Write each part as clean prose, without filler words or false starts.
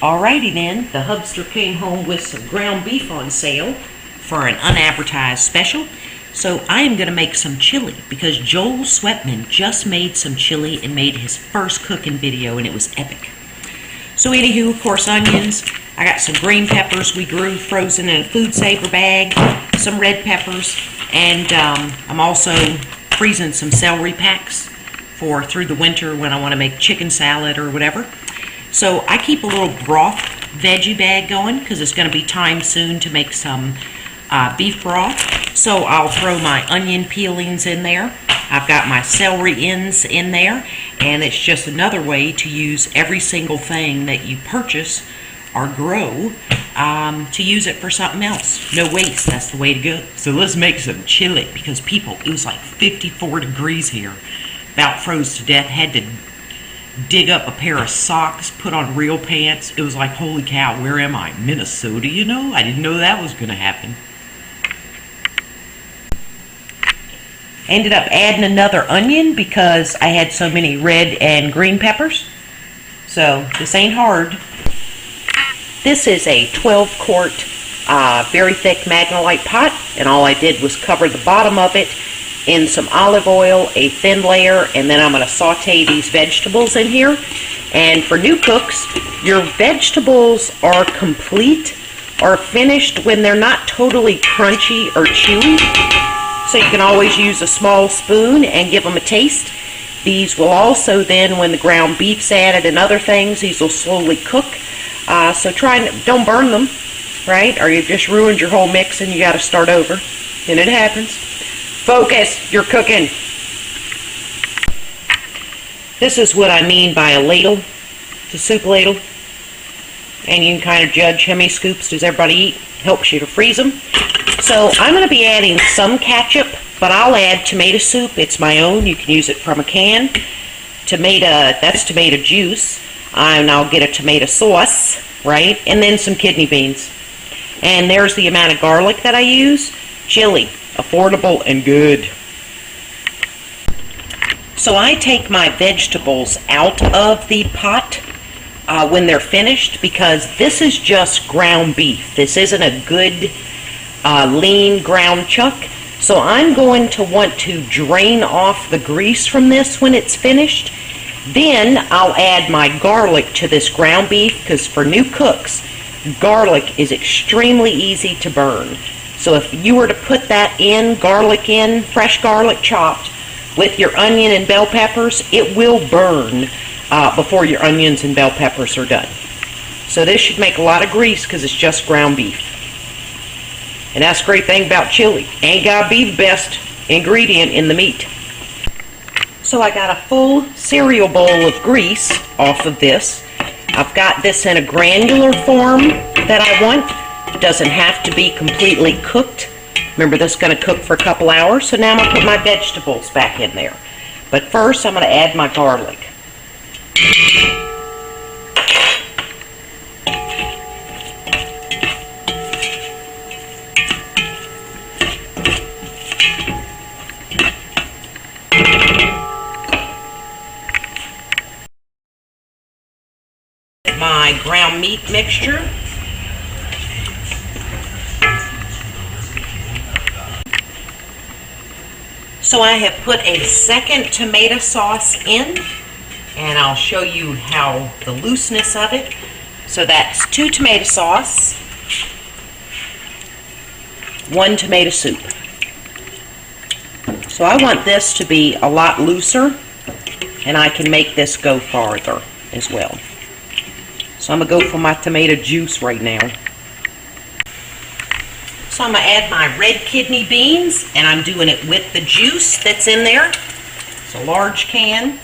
Alrighty then, the hubster came home with some ground beef on sale for an unadvertised special. So I am going to make some chili because Joel Sweatman just made some chili and made his first cooking video, and it was epic. So anywho, of course, onions. I got some green peppers we grew frozen in a food saver bag, some red peppers, and I'm also freezing some celery packs for through the winter when I want to make chicken salad or whatever. So I keep a little broth veggie bag going because it's going to be time soon to make some beef broth. So I'll throw my onion peelings in there. I've got my celery ends in there, and it's just another way to use every single thing that you purchase or grow to use it for something else. No waste, that's the way to go. So let's make some chili because people, it was like 54 degrees here. About froze to death, had to dig up a pair of socks, put on real pants. It was like, holy cow, where am I? Minnesota, you know? I didn't know that was going to happen. Ended up adding another onion because I had so many red and green peppers. So this ain't hard. This is a 12-quart, very thick Magnolite pot, and all I did was cover the bottom of it in some olive oil, a thin layer, and then I'm going to saute these vegetables in here. And for new cooks, your vegetables are complete or finished when they're not totally crunchy or chewy. So you can always use a small spoon and give them a taste. These will also then, when the ground beef's added and other things, these will slowly cook. So try and don't burn them, right? Or you've just ruined your whole mix and you got to start over. And it happens. Focus, you're cooking. This is what I mean by a ladle. It's a soup ladle. And you can kind of judge how many scoops does everybody eat. Helps you to freeze them. So I'm going to be adding some ketchup, but I'll add tomato soup. It's my own. You can use it from a can. That's tomato juice. And I'll get a tomato sauce, right? And then some kidney beans. And there's the amount of garlic that I use. Chili, affordable and good. So I take my vegetables out of the pot when they're finished because this is just ground beef. This isn't a good lean ground chuck. So I'm going to want to drain off the grease from this when it's finished. Then I'll add my garlic to this ground beef because for new cooks, garlic is extremely easy to burn. So if you were to put that in, garlic in, fresh garlic chopped, with your onion and bell peppers, it will burn before your onions and bell peppers are done. So this should make a lot of grease because it's just ground beef. And that's the great thing about chili. Ain't gotta be the best ingredient in the meat. So I got a full cereal bowl of grease off of this. I've got this in a granular form that I want. It doesn't have to be completely cooked. Remember, this is going to cook for a couple hours, so now I'm going to put my vegetables back in there. But first, I'm going to add my garlic. My ground meat mixture. So I have put a second tomato sauce in, and I'll show you how the looseness of it. So that's 2 tomato sauce, 1 tomato soup. So I want this to be a lot looser, and I can make this go farther as well. So I'm going to go for my tomato juice right now. So I'm going to add my red kidney beans, and I'm doing it with the juice that's in there. It's a large can.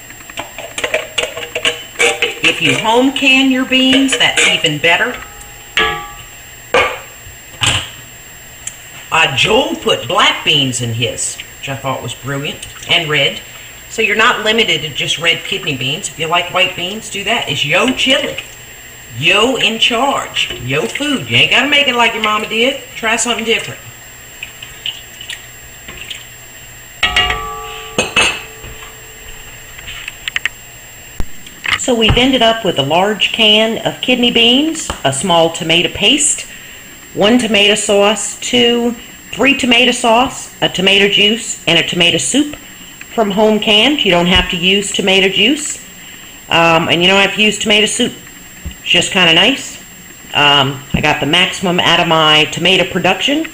If you home can your beans, that's even better. Joel put black beans in his, which I thought was brilliant, and red. So you're not limited to just red kidney beans. If you like white beans, do that. It's yo chili. Yo in charge. Yo food. You ain't got to make it like your mama did. Try something different. So we've ended up with a large can of kidney beans, a small tomato paste, 1 tomato sauce, 3 tomato sauce, a tomato juice, and a tomato soup from home canned. You don't have to use tomato juice, and you don't have to use tomato soup. It's just kind of nice. I got the maximum out of my tomato production,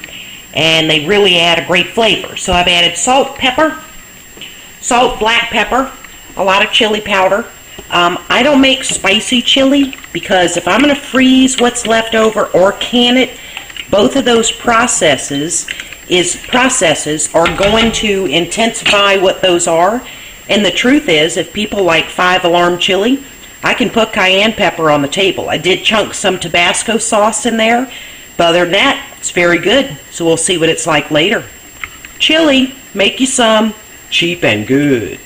and they really add a great flavor. So I've added salt, black pepper, a lot of chili powder. I don't make spicy chili because if I'm going to freeze what's left over or can it, both of those processes are going to intensify what those are. And the truth is, if people like 5-alarm chili, I can put cayenne pepper on the table. I did chunk some Tabasco sauce in there, but other than that, it's very good. So we'll see what it's like later. Chili, make you some, cheap and good.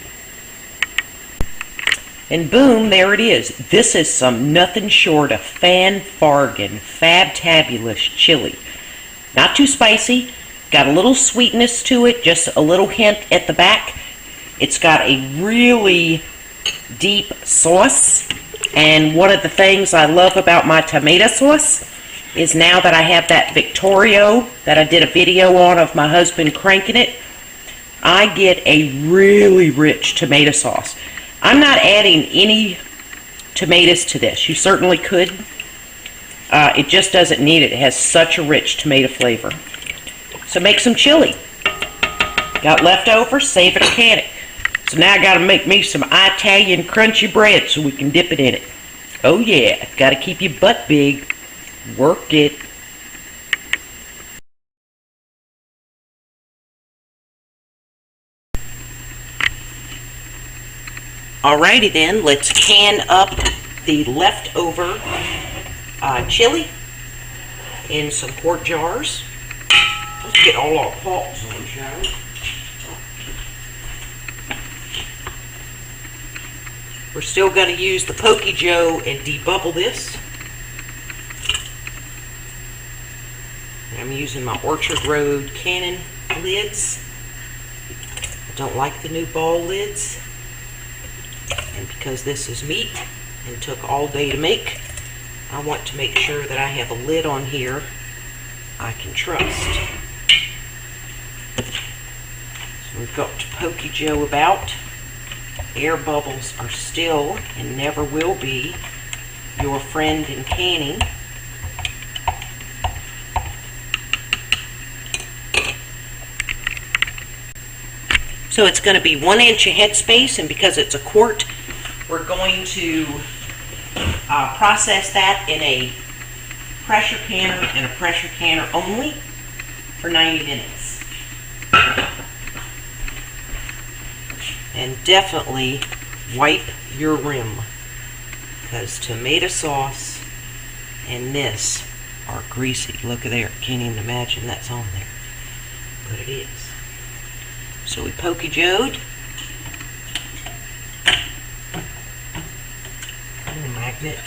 And boom, there it is. This is some nothing short of fan-fargan, fab-tabulous chili. Not too spicy, got a little sweetness to it, just a little hint at the back. It's got a really deep sauce, and one of the things I love about my tomato sauce is now that I have that Victorio that I did a video on of my husband cranking it, I get a really rich tomato sauce. I'm not adding any tomatoes to this. You certainly could. It just doesn't need it. It has such a rich tomato flavor. So make some chili. Got leftovers, save it or can it. So now I got to make me some Italian crunchy bread so we can dip it in it. Oh yeah, got to keep your butt big. Work it. Alrighty then, let's can up the leftover chili in some quart jars. Let's get all our pots on, shall we? We're still going to use the Pokey Joe and debubble this. I'm using my Orchard Road Cannon lids. I don't like the new ball lids. And because this is meat and took all day to make, I want to make sure that I have a lid on here I can trust. So we've got Pokey Joe about. Air bubbles are still and never will be your friend in canning. So it's going to be 1 inch of headspace, and because it's a quart, we're going to process that in a pressure canner and a pressure canner only for 90 minutes. And definitely wipe your rim, because tomato sauce and this are greasy. Look at there, can't even imagine that's on there, but it is. So we Pokey Joe'd. Magnet.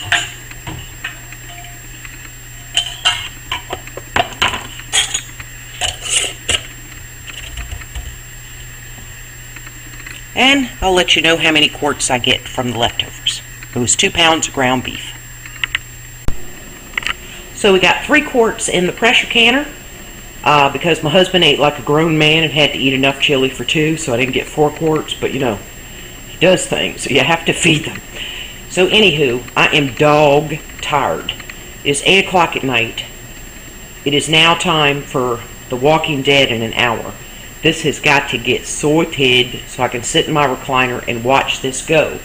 And I'll let you know how many quarts I get from the leftovers. It was 2 pounds of ground beef. So we got 3 quarts in the pressure canner. Because my husband ate like a grown man and had to eat enough chili for 2, so I didn't get 4 quarts, but you know, he does things, so you have to feed them. So anywho, I am dog tired. It is 8 o'clock at night. It is now time for The Walking Dead in an hour. This has got to get sorted so I can sit in my recliner and watch this go.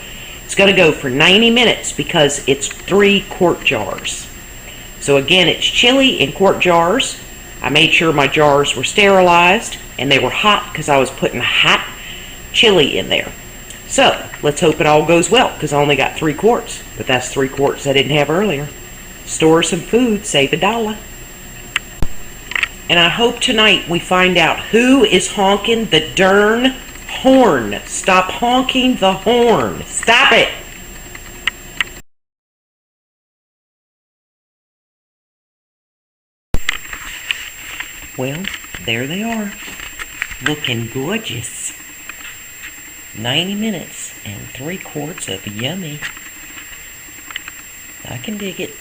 It's going to go for 90 minutes because it's 3 quart jars. So again, it's chili in quart jars. I made sure my jars were sterilized and they were hot because I was putting hot chili in there. So let's hope it all goes well, because I only got 3 quarts, but that's 3 quarts I didn't have earlier. Store some food, save $1. And I hope tonight we find out who is honking the darn horn. Stop honking the horn. Stop it. Well, there they are, looking gorgeous. 90 minutes and 3 quarts of yummy I can dig it.